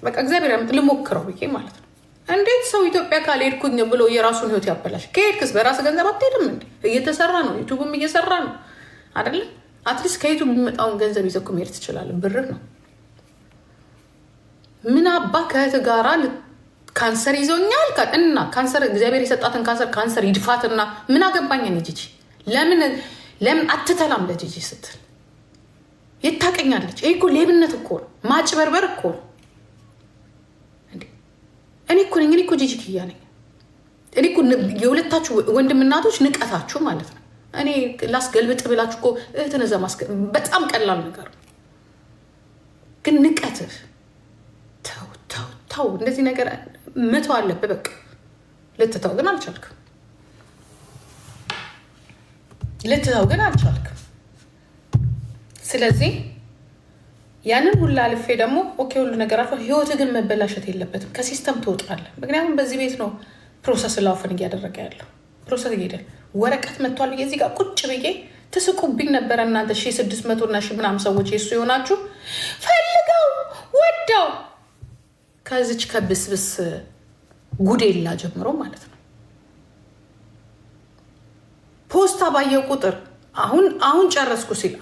በቃ እግዚአብሔር ያምጥ ልሞክረው ብዬ ማለት ነው። እንዴት ሰው ኢትዮጵያ ካልሄድኩኝ ብሎ የራሱን ህይወት ያበላሽ? ከሄድክስ በራስ ገንዘብ አትሄድም እንዴ? እየተሰራ ነው፣ ዩቱብም እየሰራ ነው አይደለ? አትሊስት ከዩቱብ የሚመጣውን ገንዘብ ይዘህ እኮ መሄድ ትችላለህ። ብርህ ነው። ምን አባ ከእህት ጋራ ካንሰር ይዞኛል እና ካንሰር እግዚአብሔር የሰጣትን ካንሰር ይድፋትና ምን አገባኝ እኔ ጂጂ። ለምን አትተላም ለጂጂ ስትል የታቀኛለች። ይሄ እኮ ሌብነት እኮ ነው፣ ማጭበርበር እኮ ነው። እኔ እኮ ጂጂ ኪያ ነኝ። እኔ እኮ የሁለታችሁ ወንድም እናቶች ንቀታችሁ ማለት ነው። እኔ ላስገልብጥ ብላችሁ እኮ እህትነዛ በጣም ቀላል ነገር ነው። ግን ንቀትህ ተው። እንደዚህ ነገር መተው አለብህ። በቃ ልትተው ግን አልቻልክም። ስለዚህ ያንን ሁላ አልፌ ደግሞ ኦኬ ሁሉ ነገር አልፎ ህይወት ግን መበላሸት የለበትም። ከሲስተም ትወጣለህ። ምክንያቱም በዚህ ቤት ነው ፕሮሰስ ላውፈን እያደረገ ያለው ፕሮሰስ እየሄደ ወረቀት መጥቷል ብዬ እዚህ ጋር ቁጭ ብዬ ትስቁብኝ ነበረ እናንተ 1600 እና ምናምን ሰዎች የሱ የሆናችሁ ፈልገው ወደው ከዚች ከብስብስ ጉዴላ ጀምሮ ማለት ነው። ፖስታ ባየው ቁጥር አሁን ጨረስኩ ሲል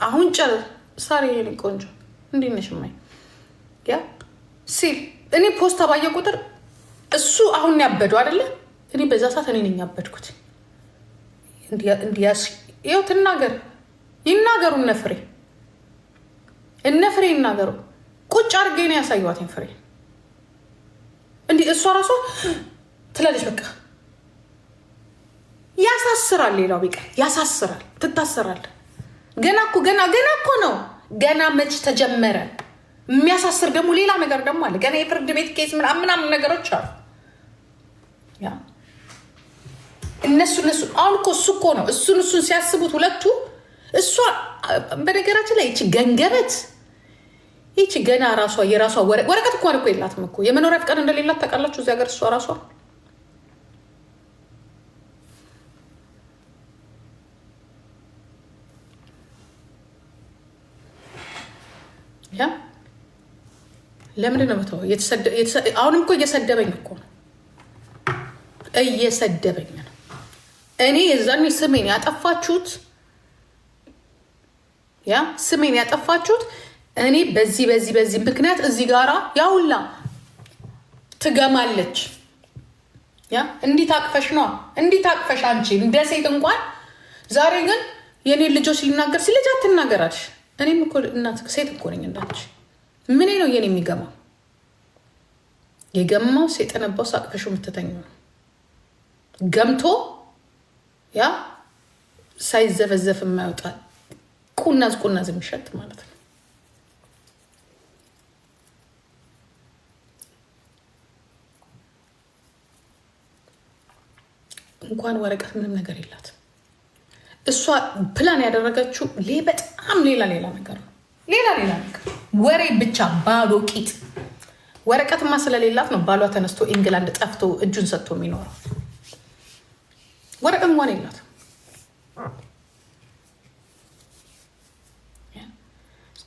ሳሪ የኔ ቆንጆ እንዴት ነሽ ማይ ያ ሲል እኔ ፖስታ ባየው ቁጥር እሱ አሁን ያበደው አይደለ? እኔ በዛ ሰዓት እኔ ነኝ ያበድኩት። እንዲያስ ይኸው ይናገሩ እነፍሬ ይናገሩ። ቁጭ አድርጌ ነው ያሳየኋትኝ ፍሬ እንዲህ እሷ ራሷ ትላለች። በቃ ያሳስራል። ሌላው ቢቀር ያሳስራል። ትታሰራል። ገና እኮ ነው። ገና መች ተጀመረ? የሚያሳስር ደግሞ ሌላ ነገር ደግሞ አለ። ገና የፍርድ ቤት ኬስ ምናምን ነገሮች አሉ። ያ እነሱ አሁን እኮ እሱ እኮ ነው እሱን ሲያስቡት ሁለቱ እሷ በነገራችን ላይ ይቺ ገንገበት ይቺ ገና የራሷ ወረቀት እኮ የላትም እኮ የመኖሪያ ፍቃድ እንደሌላት ታውቃላችሁ እዚህ ሀገር እሷ ራሷ ያ ለምንድን ነው መተው? አሁንም እኮ እየሰደበኝ ነው። እኔ የዛኔ ስሜን ያጠፋችሁት እኔ በዚህ ምክንያት እዚህ ጋራ ያውላ ትገማለች። ያ እንዲህ ታቅፈሽ አንቺ እንደ ሴት እንኳን ዛሬ ግን የኔ ልጆች ሊናገር ሲልጅ አትናገራለሽ። እኔም እኮ እናት ሴት እኮ ነኝ እንዳንቺ። ምን ነው የኔ የሚገማው? የገማው ሴጠነባው ሳቅፈሹ የምትተኘው ነው። ገምቶ ያ ሳይዘፈዘፍ የማይወጣ ቁናዝ የሚሸት ማለት ነው። እንኳን ወረቀት ምንም ነገር የላት። እሷ ፕላን ያደረገችው በጣም ሌላ ነገር ነው። ሌላ ነገር ወሬ ብቻ ባዶ ቂጥ። ወረቀትማ ስለሌላት ነው ባሏ ተነስቶ ኢንግላንድ ጠፍቶ እጁን ሰጥቶ የሚኖረው። ወረቀት እንኳን የላት።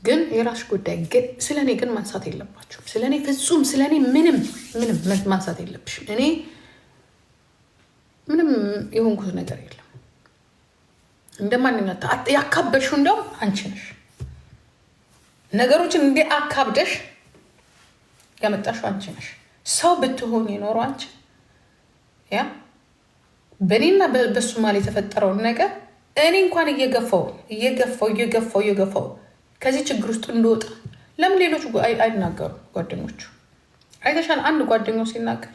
ግን የራስሽ ጉዳይ። ግን ስለኔ ግን ማንሳት የለባችሁም። ስለኔ ፍጹም ስለኔ ምንም ማንሳት የለብሽም። እኔ ምንም የሆንኩት ነገር የለም። እንደማንኛውም ያካበድሽው እንደውም አንቺ ነሽ። ነገሮችን እንደ አካብደሽ ያመጣሽው አንቺ ነሽ። ሰው ብትሆን የኖረው አንቺ ያ በእኔና በሱ ማለት የተፈጠረውን ነገር እኔ እንኳን እየገፋው ከዚህ ችግር ውስጥ እንደወጣ ለምን ሌሎች አይናገሩ? ጓደኞቹ አይተሻል። አንድ ጓደኛው ሲናገር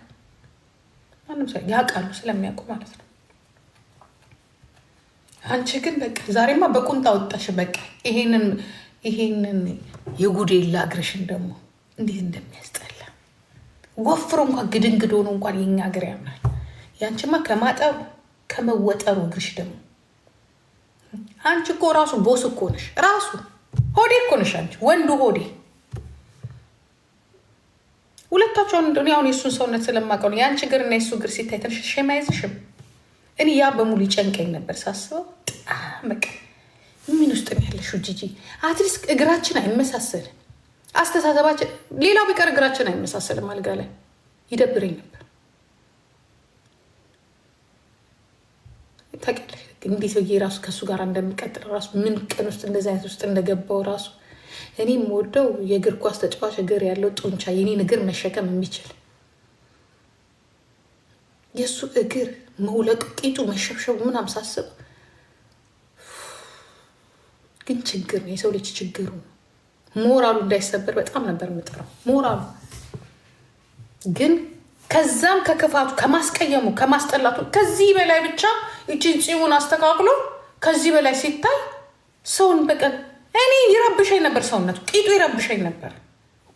ማንም ሰው ያውቃሉ፣ ስለሚያውቁ ማለት ነው። አንቺ ግን በቃ ዛሬማ በቁንጣ ወጣሽ። በቃ ይሄንን የጉዴላ እግርሽን ደግሞ እንዴት እንደሚያስጠላ ወፍሮ እንኳን ግድንግድ ሆኖ እንኳን የኛ እግር ያምናል። ያንቺማ ከማጠሩ ከመወጠሩ እግርሽ ደግሞ አንቺ እኮ ራሱ ቦስ እኮ ነሽ። ራሱ ሆዴ እኮ ነሽ አንቺ ወንዱ ሆዴ። ሁለታቸውን አሁን የእሱን ሰውነት ስለማውቀው ነው። የአንቺ እግር እና የሱ እግር ሲታይ ትንሽ ሼም አይዝሽም? እኔ ያ በሙሉ ይጨንቀኝ ነበር ሳስበው። በቃ ምን ውስጥ ነው ያለሽው ጂጂ? አትሊስት እግራችን አይመሳሰልም። አስተሳሰባችን ሌላው ቢቀር እግራችን አይመሳሰልም። አልጋ ላይ ይደብረኝ ነበር። ታውቂያለሽ እንዴት ብዬ ራሱ ከእሱ ጋር እንደሚቀጥል ራሱ ምን ቀን ውስጥ እንደዚህ አይነት ውስጥ እንደገባው ራሱ እኔ የምወደው የእግር ኳስ ተጫዋች እግር ያለው ጡንቻ የኔን እግር መሸከም የሚችል የእሱ እግር መውለቅ ቂጡ መሸብሸቡ ምናምን ሳስብ ግን ችግር ነው። የሰው ልጅ ችግሩ ሞራሉ እንዳይሰበር በጣም ነበር የምጥረው። ሞራሉ ግን ከዛም ከክፋቱ ከማስቀየሙ ከማስጠላቱ ከዚህ በላይ ብቻ እቺን ፂሙን አስተካክሎ ከዚህ በላይ ሲታይ ሰውን በቀን እኔ ይረብሸኝ ነበር። ሰውነቱ ቂጡ ይረብሸኝ ነበር።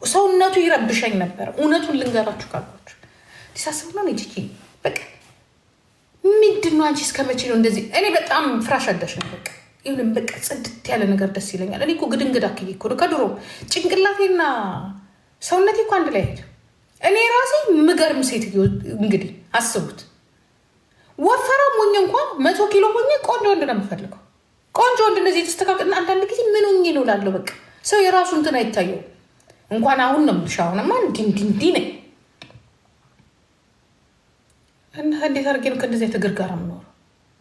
ሰውነቱ ይረብሸኝ ነበር። እውነቱን ልንገራችሁ ካልኳችሁ ሊሳስብ ነው ጂጂ በቃ ምንድን ነው አንቺ እስከመቼ ነው እንደዚህ? እኔ በጣም ፍራሽ አዳሽ ነው። በቃ ይሁን በቃ ጽድት ያለ ነገር ደስ ይለኛል። እኔ እኮ ግድንግድ አክዬ እኮ ነው ከድሮ ጭንቅላቴና ሰውነቴ እኮ አንድ ላይ ሄደ። እኔ ራሴ ምገርም ሴትዮ እንግዲህ አስቡት። ወፈራም ሆኜ እንኳን 100 ኪሎ ሆኜ ቆንጆ ወንድ ነው የምፈልገው። ቆንጆ ወንድ እንደዚህ የተስተካከልና አንዳንድ ጊዜ ምን ሆኜ ነው እላለሁ። በቃ ሰው የራሱ እንትን አይታየው። እንኳን አሁን ነው የምልሽ። አሁንማ እንዲህ ነኝ እና እንዴት አድርጌ ነው ከእንደዚህ እግር ጋር የምኖረው?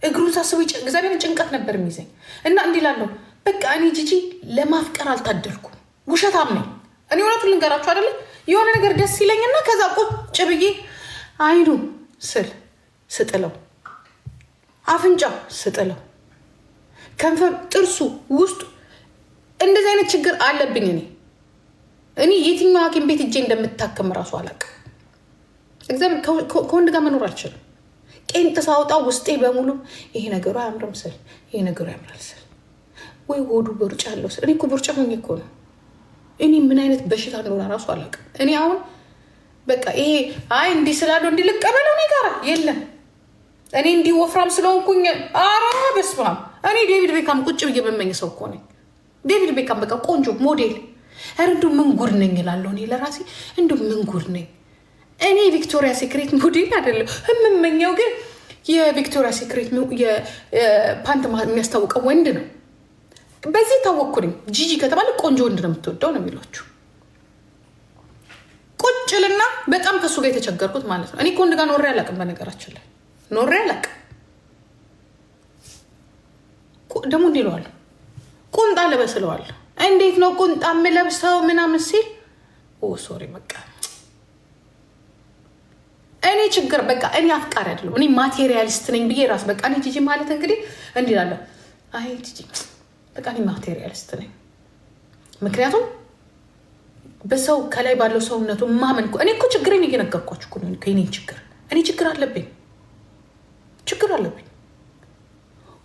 እግሩን ሳስበው እግዚአብሔርን ጭንቀት ነበር የሚይዘኝ እና እንዲህ እላለሁ። በቃ እኔ ጂጂ ለማፍቀር አልታደልኩም። ውሸታም ነኝ እኔ። እውነቱን ልንገራችሁ አይደለ? የሆነ ነገር ደስ ይለኝና ከዛ ቁጭ ብዬ አይኑ ስል ስጥለው፣ አፍንጫው ስጥለው፣ ከንፈር፣ ጥርሱ ውስጡ እንደዚህ አይነት ችግር አለብኝ። እኔ የትኛው ሐኪም ቤት እጄ እንደምታከም እራሱ አላውቅም። እግዚአብሔር ከወንድ ጋር መኖር አልችልም። ቄንጥ ሳውጣው ውስጤ በሙሉ ይሄ ነገሩ አያምርም ስል ይሄ ነገሩ ያምራል ስል ወይ ሆዱ ቦርጫ አለው ስል እኔ እኮ ቦርጫ ሆኜ እኮ ነው። እኔ ምን አይነት በሽታ እንደሆነ እራሱ አላውቅም። እኔ አሁን በቃ ይሄ አይ እንዲህ ስላለው እንዲህ ልቀበለው እኔ ጋር የለም። እኔ እንዲህ ወፍራም ስለሆንኩኝ ኧረ በስመ አብ። እኔ ዴቪድ ቤካም ቁጭ ብዬ በመኝ ሰው እኮ ነኝ። ዴቪድ ቤካም በቃ ቆንጆ ሞዴል። ኧረ እንደው ምን ጉድ ነኝ እላለሁ እኔ ለራሴ። እንደው ምን ጉድ ነኝ እኔ። ቪክቶሪያ ሴክሬት ሞዴል አይደለም የምመኘው፣ ግን የቪክቶሪያ ሴክሬት የፓንት የሚያስታውቀው ወንድ ነው። በዚህ ታወቅኩኝ። ጂጂ ከተባለ ቆንጆ ወንድ ነው የምትወደው ነው የሚሏችሁ። ቁጭልና በጣም ከሱ ጋር የተቸገርኩት ማለት ነው። እኔ ከወንድ ጋር ኖሬ አላውቅም። በነገራችን ላይ ኖሬ አላውቅም። ደግሞ እንዲህ እለዋለሁ፣ ቁንጣ ልበስለዋለሁ። እንዴት ነው ቁንጣ የምለብሰው ምናምን ሲል ሶሪ በቃ እኔ ችግር በቃ እኔ አፍቃሪ አይደለሁም። እኔ ማቴሪያሊስት ነኝ ብዬ ራስ በቃ እኔ ጂጂ ማለት እንግዲህ እንዲህ እላለሁ። አይ ጂጂ በቃ እኔ ማቴሪያሊስት ነኝ። ምክንያቱም በሰው ከላይ ባለው ሰውነቱ ማመን እኔ እኮ ችግሬን እየነገርኳችሁ እኮ ነው። የእኔን ችግር እኔ ችግር አለብኝ።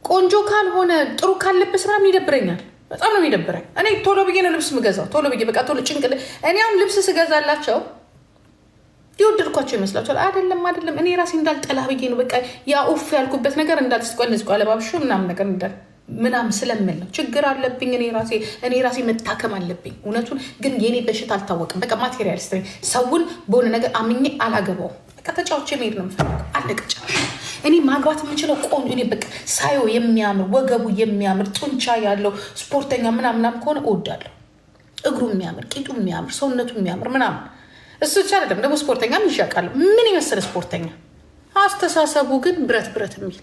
ቆንጆ ካልሆነ ጥሩ ካለበት ምናምን ይደብረኛል። በጣም ነው የሚደብረኝ። እኔ ቶሎ ብዬ ነው ልብስ ምገዛው። ቶሎ ብዬ በቃ ቶሎ ጭንቅል እኔ አሁን ልብስ ስገዛላቸው የወደድኳቸው ይመስላቸዋል። አይደለም። እኔ ራሴ እንዳልጠላ ብዬ ነው በቃ ያ ኡፍ ያልኩበት ነገር እንዳልስቆ አለባብሾ ምናምን ነገር ምናምን ስለምል ነው። ችግር አለብኝ እኔ ራሴ መታከም አለብኝ። እውነቱን ግን የኔ በሽታ አልታወቅም። በቃ ማቴሪያሊስት ነኝ። ሰውን በሆነ ነገር አምኜ አላገባውም። በቃ ተጫውቼ መሄድ ነው የምፈልገው። አለቀ። እኔ ማግባት የምችለው እኔ በቃ ሳየው የሚያምር ወገቡ የሚያምር ጡንቻ ያለው ስፖርተኛ ምናምን ከሆነ እወዳለሁ። እግሩ የሚያምር ቂጡ የሚያምር ሰውነቱ የሚያምር ምናምን እሱ ብቻ አይደለም ደግሞ ስፖርተኛም ይሻቃለሁ። ምን የመሰለ ስፖርተኛ። አስተሳሰቡ ግን ብረት የሚል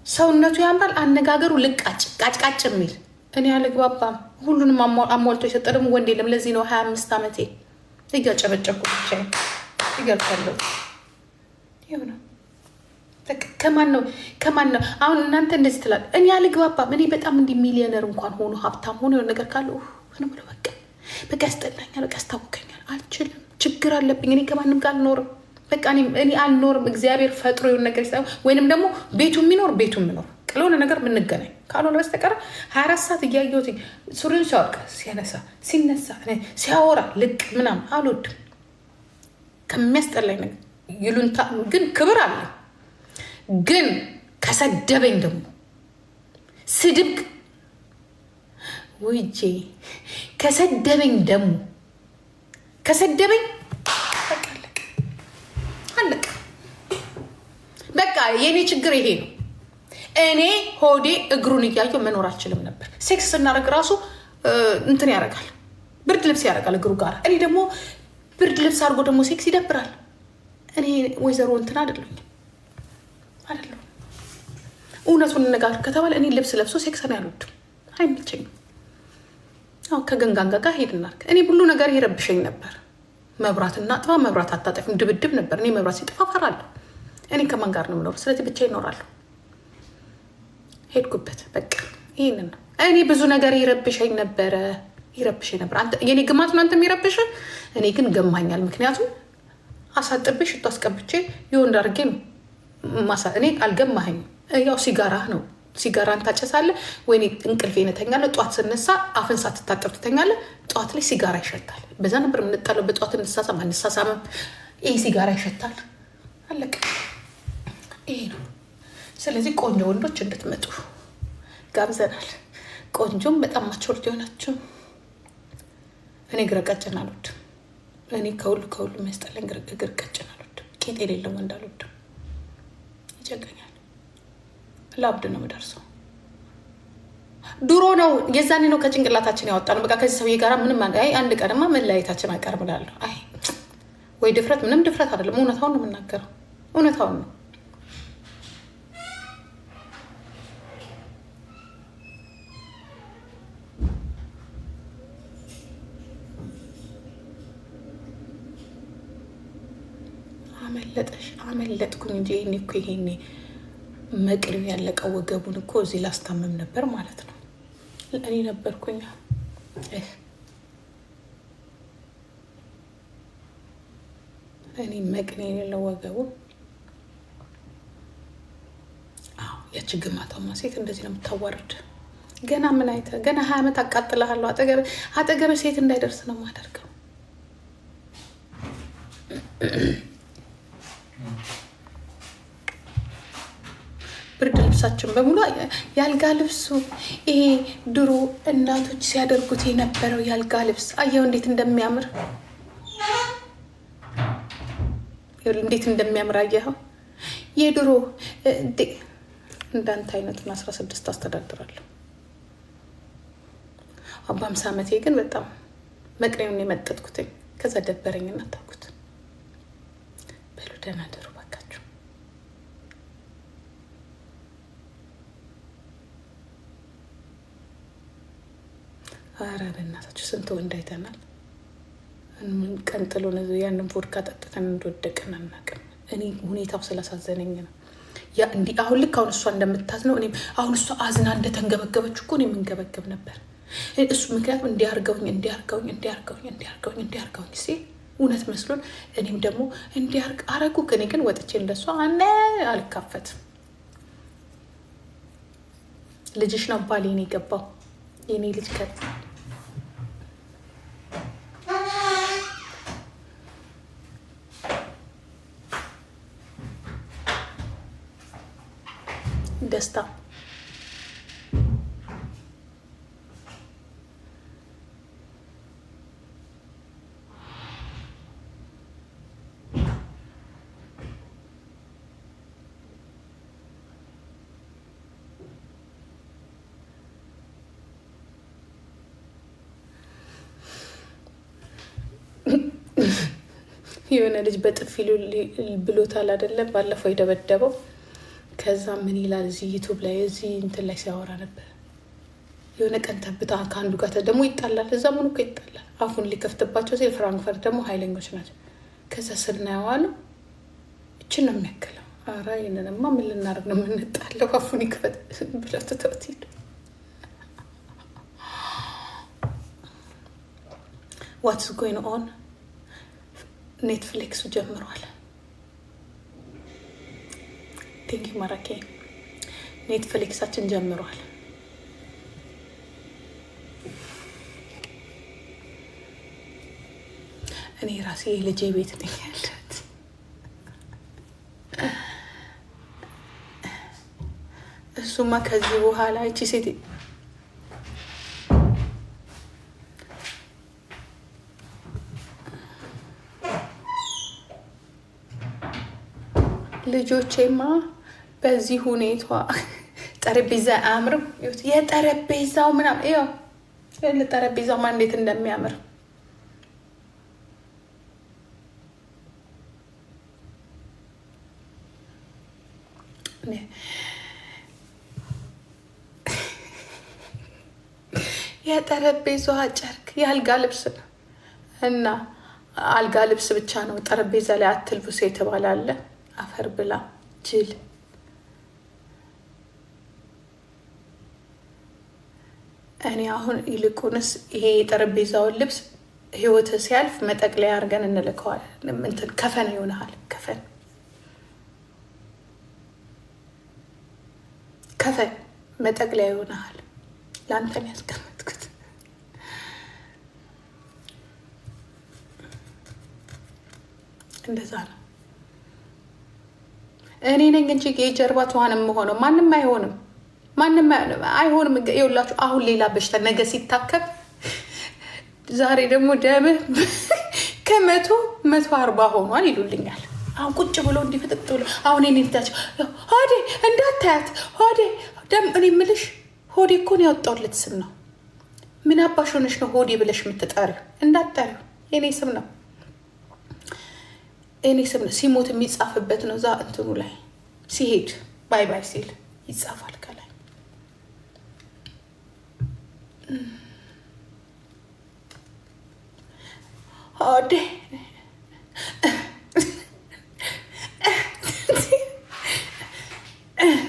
ሰውነቱ ያምራል። አነጋገሩ ልቃጭ ቃጭቃጭ የሚል እኔ አልግባባም። ሁሉንም አሟልቶ የሰጠ ደግሞ ወንድ የለም። ለዚህ ነው 25 ዓመቴ እያጨበጨብኩ ብቻ ይገልጻለሁ። ይሁን ከማን ነው አሁን እናንተ እንደዚህ ትላል። እኔ አልግባባም። እኔ በጣም እንዲህ ሚሊዮነር እንኳን ሆኖ ሀብታም ሆኖ የሆነ ነገር ካለ ነው ብሎ በቃ ያስጠላኛል። በቃ ያስታውከኛል። አልችልም። ችግር አለብኝ። እኔ ከማንም ጋር አልኖርም። በቃ እኔ አልኖርም። እግዚአብሔር ፈጥሮ የሆነ ነገር ይሳይሆን ወይንም ደግሞ ቤቱ የሚኖር ለሆነ ነገር የምንገናኝ ካልሆነ በስተቀር 24 ሰዓት እያየሁት ሱሪን ሲያወልቅ ሲነሳ ሲያወራ ልቅ ምናምን አልወድም። ከሚያስጠላኝ ነገር ይሉንታ ግን ክብር አለ። ግን ከሰደበኝ ደግሞ ስድብ ውጄ ከሰደበኝ አለቀ። በቃ የኔ ችግር ይሄ ነው። እኔ ሆዴ እግሩን እያየው መኖር አልችልም ነበር። ሴክስ ስናደርግ ራሱ እንትን ያደርጋል። ብርድ ልብስ ያደርጋል እግሩ ጋር። እኔ ደግሞ ብርድ ልብስ አድርጎ ደግሞ ሴክስ ይደብራል። እኔ ወይዘሮ እንትን አይደለሁም። እውነቱን እንነጋገር ከተባለ እኔ ልብስ ለብሶ ሴክሰን ያልወድም፣ አይመቸኝም። አሁን ከገንጋንጋ ጋር ሄድና እኔ ሁሉ ነገር ይረብሸኝ ነበር። መብራት እናጥፋ፣ መብራት አታጠፊም፣ ድብድብ ነበር። እኔ መብራት ሲጠፋ ፈራለሁ። እኔ ከማን ጋር ነው የምኖረው? ስለዚህ ብቻ ይኖራለሁ። ሄድኩበት በቃ ይህንን ነው። እኔ ብዙ ነገር ይረብሸኝ ነበር። የኔ ግማት ነው አንተም ይረብሽ። እኔ ግን ገማኛል። ምክንያቱም አሳጥቤ ሽቶ አስቀብቼ የወንድ አድርጌ ነው እኔ አልገማኸኝም። ያው ሲጋራ ነው። ሲጋራን ታጨሳለህ ወይ? እንቅልፌን እተኛለሁ። ጠዋት ስነሳ አፍን ሳትታጠብ ትተኛለህ። ጠዋት ላይ ሲጋራ ይሸታል። በዛ ነበር የምንጣለው። በጠዋት እንሳሳምም። ይሄ ሲጋራ ይሸታል። አለቀ። ይሄ ነው። ስለዚህ ቆንጆ ወንዶች እንድትመጡ ጋብዘናል። ቆንጆም በጣም ማቾርድ የሆናችሁ። እኔ እግረ ቀጭን አልወድም። እኔ ከሁሉ የሚያስጠላኝ እግር ቀጭን አልወድም። ቂጥ የሌለው ወንድ አልወድም። ይጨገኛል። ለአብድ ነው የምደርሰው። ድሮ ነው የዛኔ ነው ከጭንቅላታችን ያወጣ ነው። በቃ ከዚህ ሰውዬ ጋር ምንም አንድ ቀንማ መለያየታችን አይቀርም እላለሁ። አይ ወይ ድፍረት፣ ምንም ድፍረት አይደለም። እውነታውን ነው የምናገረው። እውነታውን ነው። አመለጥኩኝ እንጂ ይሄኔ መቅሪው ያለቀው ወገቡን እኮ እዚህ ላስታመም ነበር ማለት ነው። እኔ ነበርኩኝ። እኔ መቅኔ የሌለው ወገቡ። አዎ ያቺ ግማታማ ሴት እንደዚህ ነው የምታዋርድ። ገና ምን አይተህ ገና 20 ዓመት አቃጥልሃለሁ። አጠገብ ሴት እንዳይደርስ ነው የማደርገው። ብርድ ልብሳችን በሙሉ ያልጋ ልብሱ ይሄ ድሮ እናቶች ሲያደርጉት የነበረው ያልጋ ልብስ አየው እንዴት እንደሚያምር አየኸው። የድሮ እንዳንተ አይነቱን 16 አስተዳድራለሁ። በ50 ዓመቴ ግን በጣም መቅኔውን የመጠጥኩትኝ። ከዛ ደበረኝና ታውኩት። በሉ ደህና ደሩ። ኧረ በእናታችሁ ስንት ወንድ አይተናል። ቀንጥሎ ያንን ቮድካ ጠጥተን እንደወደቅን አናውቅም። እኔ ሁኔታው ስላሳዘነኝ ነው። እንዲህ አሁን ልክ አሁን እሷ እንደምታዝነው እኔም አሁን እሷ አዝና እንደተንገበገበች እኮ እኔ የምንገበገብ ነበር። እሱ ምክንያቱም እንዲያርገውኝ ሲል እውነት መስሎን እኔም ደግሞ እንዲያርግ አረጉ። ከኔ ግን ወጥቼ እንደሷ አልካፈትም። ልጅሽ ነው ባሌ ነው የገባው የኔ ልጅ ደስታ የሆነ ልጅ በጥፊ ብሎታል አይደለም ባለፈው የደበደበው። ከዛ ምን ይላል እዚህ ዩቱብ ላይ እዚህ እንትን ላይ ሲያወራ ነበር። የሆነ ቀን ተብታ ከአንዱ ጋር ደግሞ ይጣላል። እዛ ምኑ እኮ ይጣላል። አፉን ሊከፍትባቸው ሲል ፍራንክፈርት ደግሞ ኃይለኞች ናቸው። ከዛ ስናየዋ ነው እችን ነው የሚያክለው። ኧረ ይህንንማ ምን ልናደርግ ነው የምንጣለው? አፉን ይክፈት ብለው ትተውት ሄዱ። ዋትስ ጎይን ኦን ኔትፍሊክሱ ጀምሯል። ቴንኪ ማራኬ ኔትፍሊክሳችን ጀምሯል። እኔ ራሴ የልጄ ቤት ነኝ ያለት። እሱማ ከዚህ በኋላ ይቺ ሴት ልጆቼማ በዚህ ሁኔታ ጠረጴዛ አያምርም? የጠረጴዛው ምናምን ይኸው ጠረጴዛው እንዴት እንደሚያምር የጠረጴዛዋ ጨርቅ የአልጋ ልብስ ነው እና አልጋ ልብስ ብቻ ነው ጠረጴዛ ላይ አትልብሱ የተባለ አለ። አፈር ብላ ጅል። እኔ አሁን ይልቁንስ ይሄ የጠረጴዛውን ልብስ ህይወት ሲያልፍ መጠቅለያ አድርገን እንልከዋለን። እንትን ከፈን ይሆናል። ከፈን መጠቅለያ ይሆናል። ለአንተን ያስቀመጥኩት እንደዛ ነው። እኔ ነኝ እንጂ የጀርባ ትኋን የምሆነው ማንም አይሆንም። ይኸውላችሁ አሁን ሌላ በሽታ ነገ ሲታከብ ዛሬ ደግሞ ደምህ ከ140 ሆኗል ይሉልኛል። አሁን ቁጭ ብሎ እንዲፍጥጥ ብሎ አሁን እኔ እንታች ሆዴ እንዳታያት ሆዴ ደም እኔ የምልሽ ሆዴ እኮ ነው ያወጣሁለት ስም ነው። ምን አባሽ ሆነሽ ነው ሆዴ ብለሽ የምትጠሪው? እንዳትጠሪው። የኔ ስም ነው ሲሞት የሚጻፍበት ነው። እዛ እንትኑ ላይ ሲሄድ ባይ ባይ ሲል ይጻፋል ከላይ። ሆዴ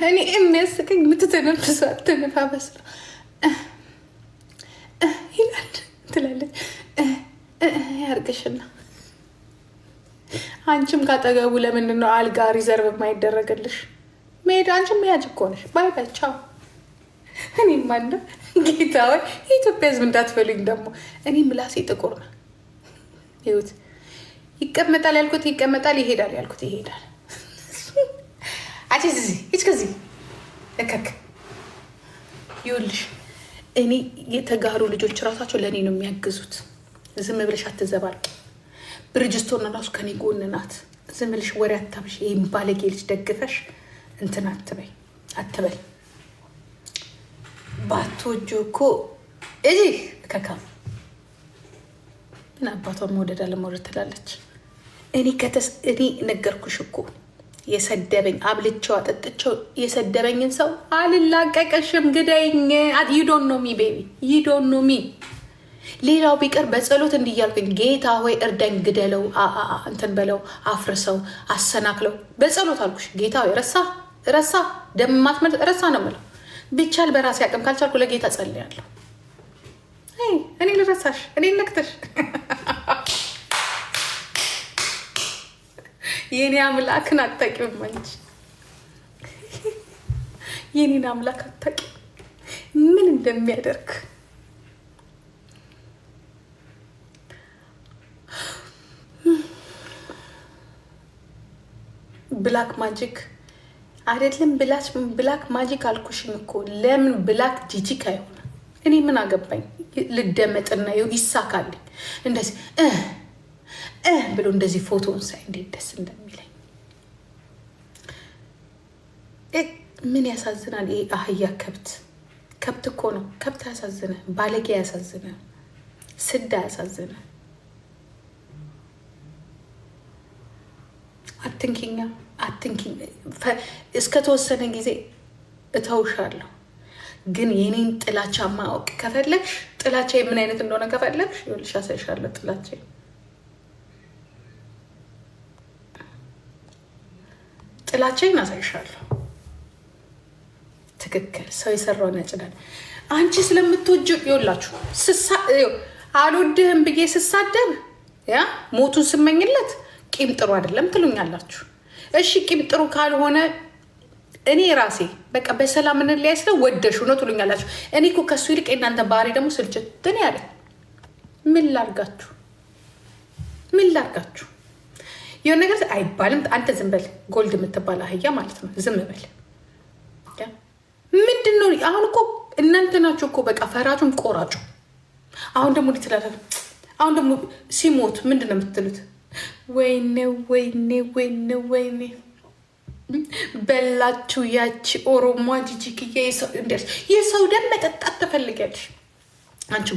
እኔ የሚያስቀኝ የምትተነፍሱ አተነፋፈስ ነው ይላል ትላለች። ያርግሽና አንቺም ካጠገቡ ለምንድን ነው አልጋ ሪዘርቭ የማይደረግልሽ? መሄድ አንቺም መያጅ እኮ ነሽ። ባይ ባይ ቻው። እኔ ማንደ ጌታ ወይ የኢትዮጵያ ሕዝብ እንዳትፈልኝ ደግሞ እኔ ምላሴ ጥቁር ነው። ይሁት ይቀመጣል ያልኩት ይቀመጣል፣ ይሄዳል ያልኩት ይሄዳል። አቺ ከዚህ እከክ ይኸውልሽ እኔ የተጋሩ ልጆች ራሳቸው ለእኔ ነው የሚያግዙት። ዝም ብለሽ አትዘባል። ብርጅስቶን ራሱ ከኔ ጎን ናት። ዝም ብለሽ ወሬ አታብሽ። ይህም ባለጌ ልጅ ደግፈሽ እንትን አትበል። ባትወጁ እኮ እዚህ እከካ ምን አባቷን መውደድ አለመውደድ ትላለች። እኔ ነገርኩሽ እኮ የሰደበኝ አብልቼው አጠጥቼው የሰደበኝን ሰው አልላቀቀሽም፣ ግደኝ። ዩ ዶንት ኖ ሚ ቤቢ ዩ ዶንት ኖ ሚ። ሌላው ቢቀር በጸሎት እንዲያልኩኝ ጌታ ሆይ እርዳኝ፣ ግደለው፣ እንትን በለው፣ አፍርሰው፣ አሰናክለው በጸሎት አልኩሽ። ጌታ ሆይ ረሳ ደም ማትመልስ ረሳ ነው የምለው። ቢቻል በራሴ አቅም ካልቻልኩ ለጌታ ጸልያለሁ። እኔ ልረሳሽ፣ እኔ ነክተሽ የኔ አምላክን አታውቂውም አንቺ። የኔን አምላክ አታውቂውም ምን እንደሚያደርግ። ብላክ ማጂክ አይደለም ብላክ ማጂክ አልኩሽኝ እኮ። ለምን ብላክ ጂጂክ አይሆንም? እኔ ምን አገባኝ? ልደመጥና ይሳካልኝ እንደዚህ ብሎ እንደዚህ ፎቶን ሳይ እንዴት ደስ እንደሚለኝ። ምን ያሳዝናል ይሄ አህያ ከብት እኮ ነው። ከብት ያሳዝነ፣ ባለጌ ያሳዝነ፣ ስዳ ያሳዝነ። አትንኪኛ እስከተወሰነ ጊዜ እተውሻለሁ። ግን የኔን ጥላቻ ማወቅ ከፈለግሽ ጥላቻ ምን አይነት እንደሆነ ከፈለግሽ ይኸውልሽ አሳይሻለሁ። ጥላቻዬን አሳይሻለሁ። ትክክል ሰው የሰራውን ያጭዳል። አንቺ ስለምትወጁ ይኸውላችሁ አልወድህም ብዬ ስሳደብ ሞቱን ስመኝለት ቂም ጥሩ አይደለም ትሉኛላችሁ። እሺ ቂም ጥሩ ካልሆነ እኔ ራሴ በቃ በሰላም እንለያይ ስለ ወደሹ ነው ትሉኛላችሁ። እኔ እኮ ከሱ ይልቅ እናንተ ባህሪ ደግሞ ስልችትን ያለ ምን ላርጋችሁ? የሆነ ነገር አይባልም። አንተ ዝም በል ጎልድ የምትባል አህያ ማለት ነው። ዝም በል። ምንድን ነው አሁን? እኮ እናንተ ናችሁ እኮ በቃ ፈራጁም ቆራጩ። አሁን ደግሞ ትላለ። አሁን ደግሞ ሲሞት ምንድን ነው የምትሉት? ወይኔ በላችሁ። ያቺ ኦሮሞ ጂጂክዬ የሰው ደም መጠጣት ትፈልጊያለሽ አንቺ?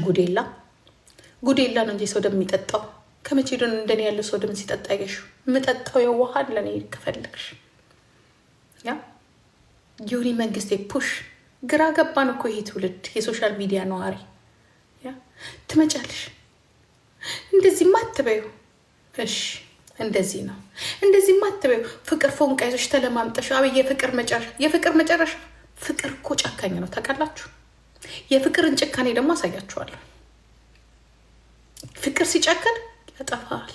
ጉዴላ ነው እንጂ ሰው ደም የሚጠጣው። ከመቼ ደን እንደኔ ያለው ሰው ደም ሲጠጣ ያገሽ? የምጠጣው የዋሃን ለኔ ከፈለግሽ ዮኒ መንግስቴ ፑሽ ግራ ገባን እኮ ይሄ ትውልድ የሶሻል ሚዲያ ነዋሪ። ትመጫለሽ እንደዚህ ማትበዩ እሺ፣ እንደዚህ ነው እንደዚህ ማትበዩ። ፍቅር ፎንቃ ይዞሽ ተለማምጠሽ አብይ የፍቅር መጨረሻ ፍቅር እኮ ጨካኝ ነው ታውቃላችሁ። የፍቅርን ጭካኔ ደግሞ አሳያችኋለሁ። ፍቅር ሲጨክን ያጠፋል።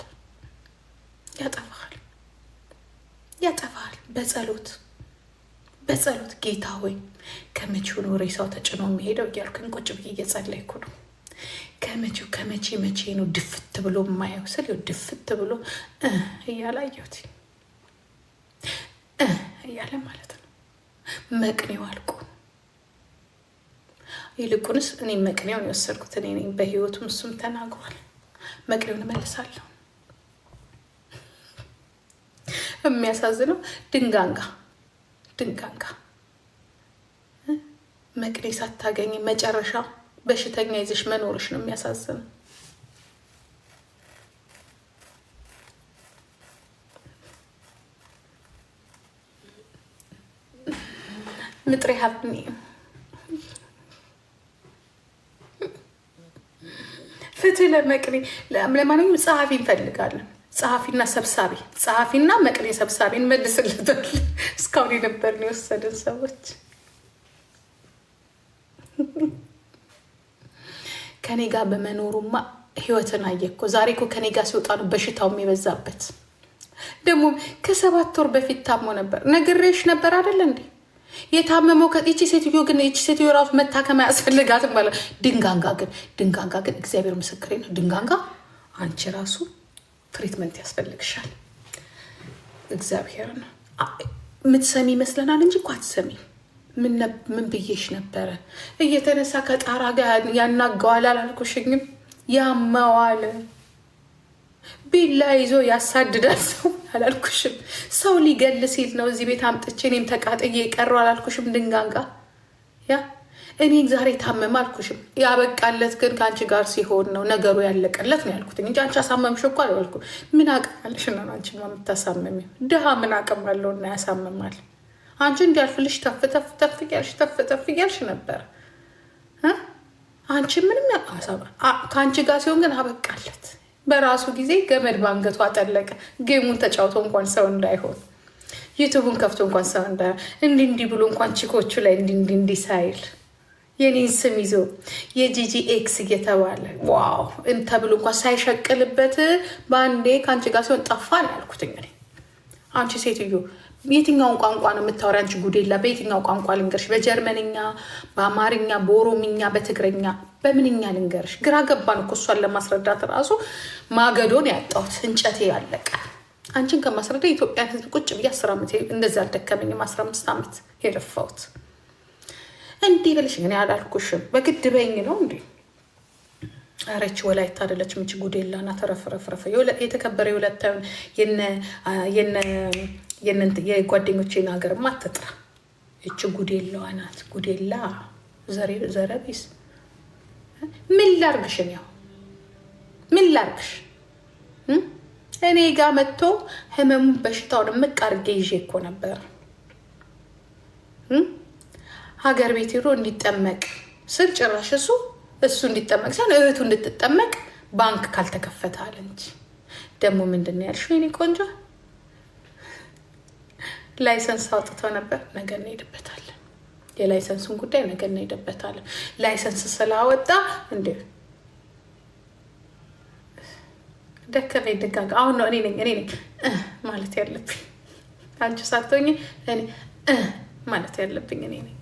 በጸሎት ጌታ ሆይ ከመቼው ነው ሬሳው ተጭኖ የሚሄደው እያልኩኝ ቁጭ ብዬ እየጸለይኩ ነው። ከመቼ ነው ድፍት ብሎ የማየው ስል ድፍት ብሎ እያላየሁት እያለ ማለት ነው። መቅኔው አልቆ ይልቁንስ እኔ መቅኔውን የወሰድኩት እኔ ነኝ። በህይወቱም እሱም ተናግሯል። መቅኔውን እመልሳለሁ። የሚያሳዝነው ድንጋንጋ መቅኔ ሳታገኝ መጨረሻ በሽተኛ ይዘሽ መኖርሽ ነው የሚያሳዝነው። ምጥሬ ሀብኒ ፍትህ ለመቅኔ። ለማንኛውም ጸሐፊ እንፈልጋለን። ጸሐፊና መቅኔ ሰብሳቢ እንመልስለታል። እስካሁን የነበርን የወሰድን ሰዎች ከኔ ጋር በመኖሩማ ህይወትን አየኮ። ዛሬ እኮ ከኔ ጋር ሲወጣ ነው በሽታውም የበዛበት። ደግሞ ከ7 ወር በፊት ታሞ ነበር። ነግሬሽ ነበር አይደል እንዴ? የታመመው ይቺ ሴትዮ ግን ይቺ ሴትዮ ራሱ መታከም አያስፈልጋትም ማለት። ድንጋንጋ ግን እግዚአብሔር ምስክሬ ነው። ድንጋንጋ አንቺ ራሱ ትሪትመንት ያስፈልግሻል። እግዚአብሔር ነው የምትሰሚ ይመስለናል እንጂ እኮ አትሰሚ። ምን ብዬሽ ነበረ? እየተነሳ ከጣራ ጋር ያናገዋል አላልኩሽኝም? ያመዋል፣ ቢላ ይዞ ያሳድዳል ሰው አላልኩሽም? ሰው ሊገል ሲል ነው እዚህ ቤት አምጥቼ እኔም ተቃጥዬ የቀረው አላልኩሽም? ድንጋንጋ እኔ ዛሬ ታመም አልኩሽም። ያበቃለት ግን ከአንቺ ጋር ሲሆን ነው ነገሩ ያለቀለት ነው ያልኩት እንጂ አንቺ አሳመምሽ እኮ አልኩ። ምን አቅማለሽ ነው አንቺ የምታሳመሚ? ድሃ ምን አቅም አለውና ያሳምማል? አንቺ እንዲያልፍልሽ ተፍ እያልሽ ነበር። አንቺ ምንም ከአንቺ ጋር ሲሆን ግን አበቃለት። በራሱ ጊዜ ገመድ ባንገቱ አጠለቀ። ጌሙን ተጫውቶ እንኳን ሰው እንዳይሆን፣ ዩቱቡን ከፍቶ እንኳን ሰው እንዳይሆን፣ እንዲህ ብሎ እንኳን ቺኮቹ ላይ እንዲህ ሳይል የኔን ስም ይዞ የጂጂ ኤክስ እየተባለ ዋው ተብሎ እንኳን ሳይሸቅልበት በአንዴ ከአንቺ ጋር ሲሆን ጠፋ ነው ያልኩት። እንግዲህ አንቺ ሴትዮ የትኛውን ቋንቋ ነው የምታወሪ? አንቺ ጉዴላ በየትኛው ቋንቋ ልንገርሽ? በጀርመንኛ፣ በአማርኛ፣ በኦሮምኛ፣ በትግረኛ፣ በምንኛ ልንገርሽ? ግራ ገባን እኮ እሷን ለማስረዳት ራሱ ማገዶን ያጣሁት እንጨቴ ያለቀ። አንቺን ከማስረዳ የኢትዮጵያን ሕዝብ ቁጭ ብዬ 10 ዓመት እንደዚህ አልደከመኝም። 15 ዓመት የለፋሁት እንዲህ ብለሽ ግን ያላልኩሽም በግድ በይኝ ነው እንዴ? አረች ወላይታ አይደለችም እቺ ጉዴላ ና ተረፍረፍረፈ የተከበረ የወላይታውን የጓደኞቼን ሀገር ማትጥራ እቺ ጉዴላዋ ናት። ጉዴላ ዘረቢስ ምን ላርግሽ? ምን ላርግሽ? እኔ ጋር መጥቶ ህመሙን በሽታውን ምቃርጌ ይዤ እኮ ነበር ሀገር ቤት ሄዶ እንዲጠመቅ ስል ጭራሽ እሱ እንዲጠመቅ ሳይሆን እህቱ እንድትጠመቅ ባንክ ካልተከፈተ አለ እንጂ። ደግሞ ምንድን ነው ያልሽው? የኔ ቆንጆ ላይሰንስ አውጥተው ነበር። ነገ እንሄድበታለን። የላይሰንሱን ጉዳይ ነገ እንሄድበታለን። ላይሰንስ ስላወጣ እንዴ ደከመኝ። ድጋጋ አሁን ነው እኔ ነኝ ማለት ያለብኝ። አንቺ ሳትሆኚ እኔ ማለት ያለብኝ እኔ ነኝ።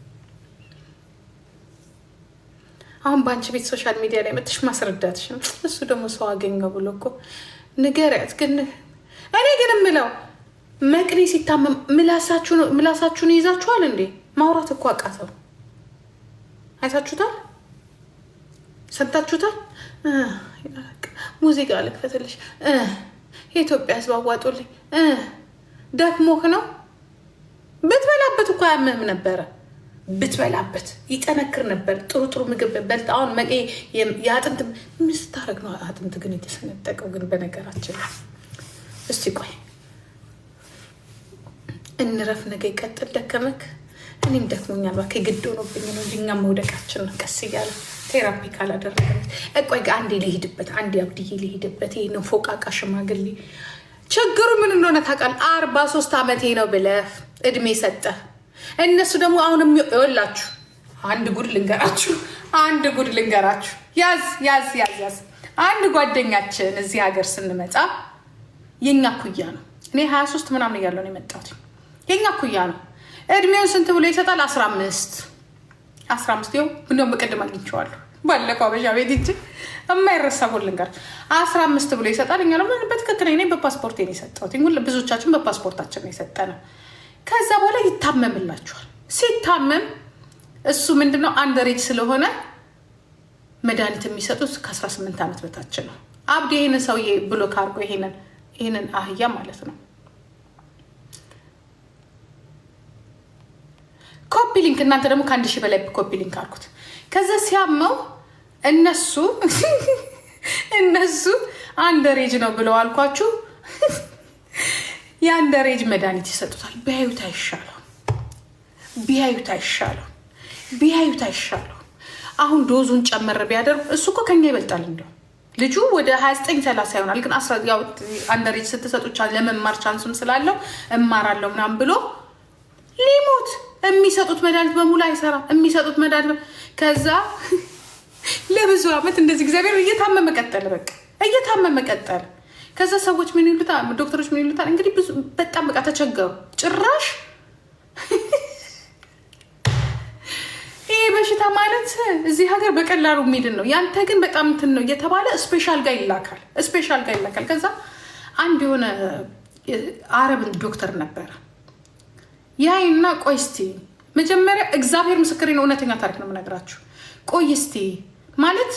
አሁን በአንቺ ቤት ሶሻል ሚዲያ ላይ መጥሽ ማስረዳትሽ ነው። እሱ ደግሞ ሰው አገኘው ብሎ እኮ ንገሪያት። ግን እኔ ግን የምለው መቅኔ ሲታመም ምላሳችሁን ይዛችኋል እንዴ? ማውራት እኮ አቃተው። አይታችሁታል? ሰምታችሁታል? ሙዚቃ ልክፈትልሽ፣ የኢትዮጵያ ሕዝብ አዋጡልኝ። ደክሞህ ነው? ብትበላበት እኮ አያምህም ነበረ። ብትበላበት ይጠነክር ነበር። ጥሩ ምግብ በልጥ። አሁን የአጥንት ምን ስታደርግ ነው አጥንት ግን የተሰነጠቀው? ግን በነገራችን እስቲ ቆይ እንረፍ፣ ነገ ይቀጥል። ደከመክ እኔም ደክሞኛል። እባክህ ግድ ሆኖብኝ ነው እንጂ እኛም መውደቃችን ነው። ቀስ እያለ ቴራፒ ካላደረገ ቆይ አንዴ ልሄድበት፣ አንዴ አብድዬ ልሄድበት። ይሄ ነው ፎቃቃ ሽማግሌ። ችግሩ ምን እንደሆነ ታውቃለህ? 43 ዓመቴ ነው ብለህ እድሜ ሰጠ። እነሱ ደግሞ አሁንም ይወላችሁ። አንድ ጉድ ልንገራችሁ፣ አንድ ጉድ ልንገራችሁ። ያዝ ያዝ ያዝ ያዝ። አንድ ጓደኛችን እዚህ ሀገር ስንመጣ የኛ ኩያ ነው። እኔ 23 ምናምን እያለሁ ነው የመጣሁት። የኛ ኩያ ነው። እድሜውን ስንት ብሎ ይሰጣል? 15 ይኸው እንደውም በቀደም አግኝቼዋለሁ ባለፈው አበሻ ቤት እንጂ የማይረሳ ሁሉ ልንገር 15 ብሎ ይሰጣል። እኛ ደግሞ በትክክል እኔ በፓስፖርት ነው የሰጠሁት። ብዙዎቻችን በፓስፖርታችን ነው የሰጠነው። ከዛ በኋላ ይታመምላችኋል። ሲታመም እሱ ምንድነው አንደሬጅ ስለሆነ መድኃኒት የሚሰጡት ከ18 ዓመት በታች ነው። አብዲ ይሄንን ሰውዬ ብሎክ አድርጎ ይሄንን አህያ ማለት ነው ኮፒ ሊንክ፣ እናንተ ደግሞ ከ1000 በላይ ኮፒ ሊንክ አድርጉት። ከዛ ሲያመው እነሱ አንደሬጅ ነው ብለው አልኳችሁ የአንደሬጅ መድኃኒት ይሰጡታል። ቢያዩት አይሻለው። አሁን ዶዙን ጨመረ ቢያደርጉ እሱ እኮ ከኛ ይበልጣል። እንደው ልጁ ወደ 29-30 ይሆናል። ግን አንደሬጅ ስትሰጡቻ ለመማር ቻንሱም ስላለው እማራለሁ ምናምን ብሎ ሊሞት የሚሰጡት መድኃኒት በሙሉ አይሰራም። የሚሰጡት መድኃኒት ከዛ ለብዙ ዓመት እንደዚህ እግዚአብሔር እየታመመ ቀጠለ። በቃ እየታመመ ቀጠለ። ከዛ ሰዎች ምን ይሉታል? ዶክተሮች ምን ይሉታል? እንግዲህ ብዙ በጣም በቃ ተቸገሩ። ጭራሽ ይሄ በሽታ ማለት እዚህ ሀገር በቀላሉ የሚድን ነው፣ ያንተ ግን በጣም እንትን ነው እየተባለ ስፔሻል ጋር ይላካል። ከዛ አንድ የሆነ አረብን ዶክተር ነበረ ያይና ቆይ እስቲ መጀመሪያ እግዚአብሔር ምስክሬ ነው፣ እውነተኛ ታሪክ ነው የምነግራችሁ። ቆይ እስቲ ማለት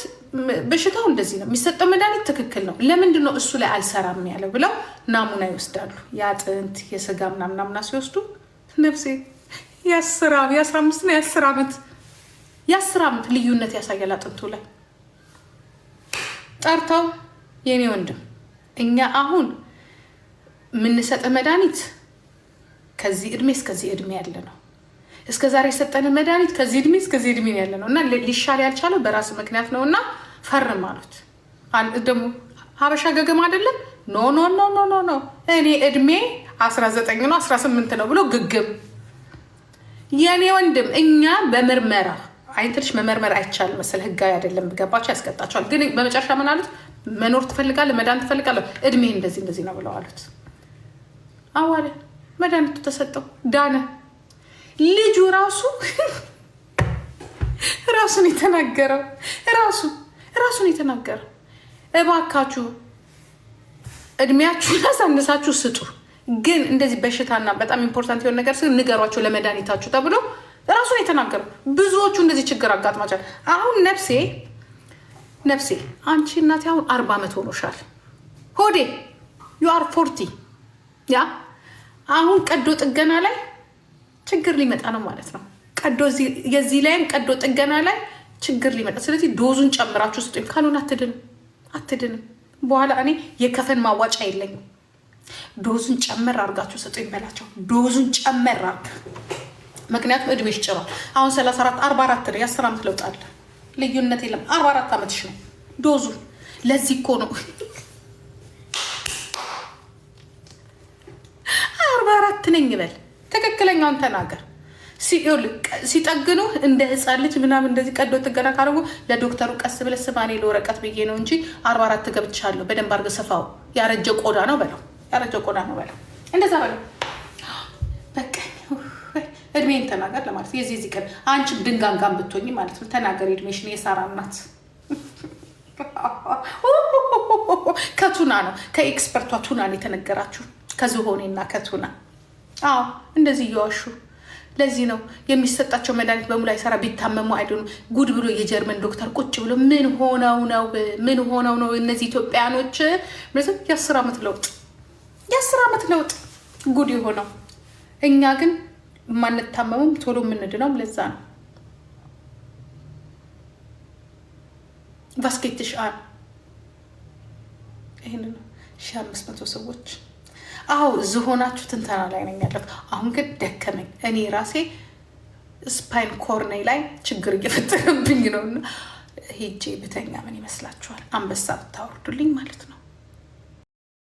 በሽታው እንደዚህ ነው፣ የሚሰጠው መድኃኒት ትክክል ነው፣ ለምንድን ነው እሱ ላይ አልሰራም ያለው ብለው ናሙና ይወስዳሉ። የአጥንት የስጋ ምናምና ሲወስዱ ነፍሴ የ15 እና የ10 ዓመት ልዩነት ያሳያል አጥንቱ ላይ። ጠርተው የኔ ወንድም እኛ አሁን የምንሰጠ መድኃኒት ከዚህ እድሜ እስከዚህ እድሜ ያለ ነው። እስከ ዛሬ የሰጠን መድኃኒት ከዚህ እድሜ እስከዚህ እድሜ ያለ ነው እና ሊሻል ያልቻለው በራስ ምክንያት ነው እና ፈርም አሉት። ደግሞ ሀበሻ ገገማ አይደለም። ኖ እኔ እድሜ 19 ነው 18 ነው ብሎ ግግም። የኔ ወንድም እኛ በምርመራ አይንትልሽ መመርመር አይቻልም መሰል ህጋዊ አይደለም። ገባቸው ያስቀጣቸዋል። ግን በመጨረሻ ምን አሉት? መኖር ትፈልጋለህ? መዳን ትፈልጋለህ? እድሜ እንደዚህ ነው ብለው አሉት። አዋለ መድኃኒቱ ተሰጠው፣ ዳነ። ልጁ ራሱን የተናገረው እባካችሁ እድሜያችሁን አሳንሳችሁ ስጡ፣ ግን እንደዚህ በሽታና በጣም ኢምፖርታንት የሆነ ነገር ስል ንገሯቸው ለመድኃኒታችሁ ተብሎ ራሱን የተናገረው። ብዙዎቹ እንደዚህ ችግር አጋጥሟቸዋል። አሁን ነፍሴ አንቺ እናቴ አሁን 40 ዓመት ሆኖሻል። ሆዴ ዩ አር 40 ያ አሁን ቀዶ ጥገና ላይ ችግር ሊመጣ ነው ማለት ነው። የዚህ ላይም ቀዶ ጥገና ላይ ችግር ሊመጣ፣ ስለዚህ ዶዙን ጨምራችሁ ስጡኝ፣ ካልሆነ አትድንም። በኋላ እኔ የከፈን ማዋጫ የለኝም። ዶዙን ጨመር አድርጋችሁ ስጡኝ በላቸው። ዶዙን ጨመር አድርግ፣ ምክንያቱም እድሜሽ ጭሯል። አሁን 34 44 ነው። የ10 ዓመት ለውጥ አለ፣ ልዩነት የለም። 44 ዓመትሽ ነው ዶዙ። ለዚህ እኮ ነው 44 ነኝ በል፣ ትክክለኛውን ተናገር። ሲጠግኑ እንደ ህፃን ልጅ ምናምን እንደዚህ ቀዶ ጥገና ካደረጉ ለዶክተሩ ቀስ ብለህ ስማ እኔ ለወረቀት ብዬ ነው እንጂ 44 ገብቻለሁ፣ በደንብ አድርገህ ስፋው፣ ያረጀ ቆዳ ነው በለው፣ እንደዛ በለው። በቃ እድሜን ተናገር ለማለት የዚህ ቀን አንቺም ድንጋንጋን ብትሆኝ ማለት ነው ተናገር እድሜሽን። የሳራ እናት ከቱና ነው ከኤክስፐርቷ ቱና ነው የተነገራችሁ፣ ከዝሆኔና ከቱና። አዎ እንደዚህ እየዋሹ ለዚህ ነው የሚሰጣቸው መድኃኒት በሙሉ አይሰራ፣ ቢታመሙ አይደሉ። ጉድ ብሎ የጀርመን ዶክተር ቁጭ ብሎ ምን ሆነው ነው እነዚህ ኢትዮጵያኖች የ10 ዓመት ለውጥ ጉድ የሆነው። እኛ ግን ማንታመሙም ቶሎ የምንድነው ለዛ ነው። ቫስኬትሽ ይሄን ነው 1500 ሰዎች። አዎ ዝሆናችሁ ትንተና ላይ ነኝ ያለሁት። አሁን ግን ደከመኝ። እኔ ራሴ ስፓይን ኮርኔ ላይ ችግር እየፈጠረብኝ ነውና ሄጄ ብተኛ ምን ይመስላችኋል? አንበሳ ብታወርዱልኝ ማለት ነው።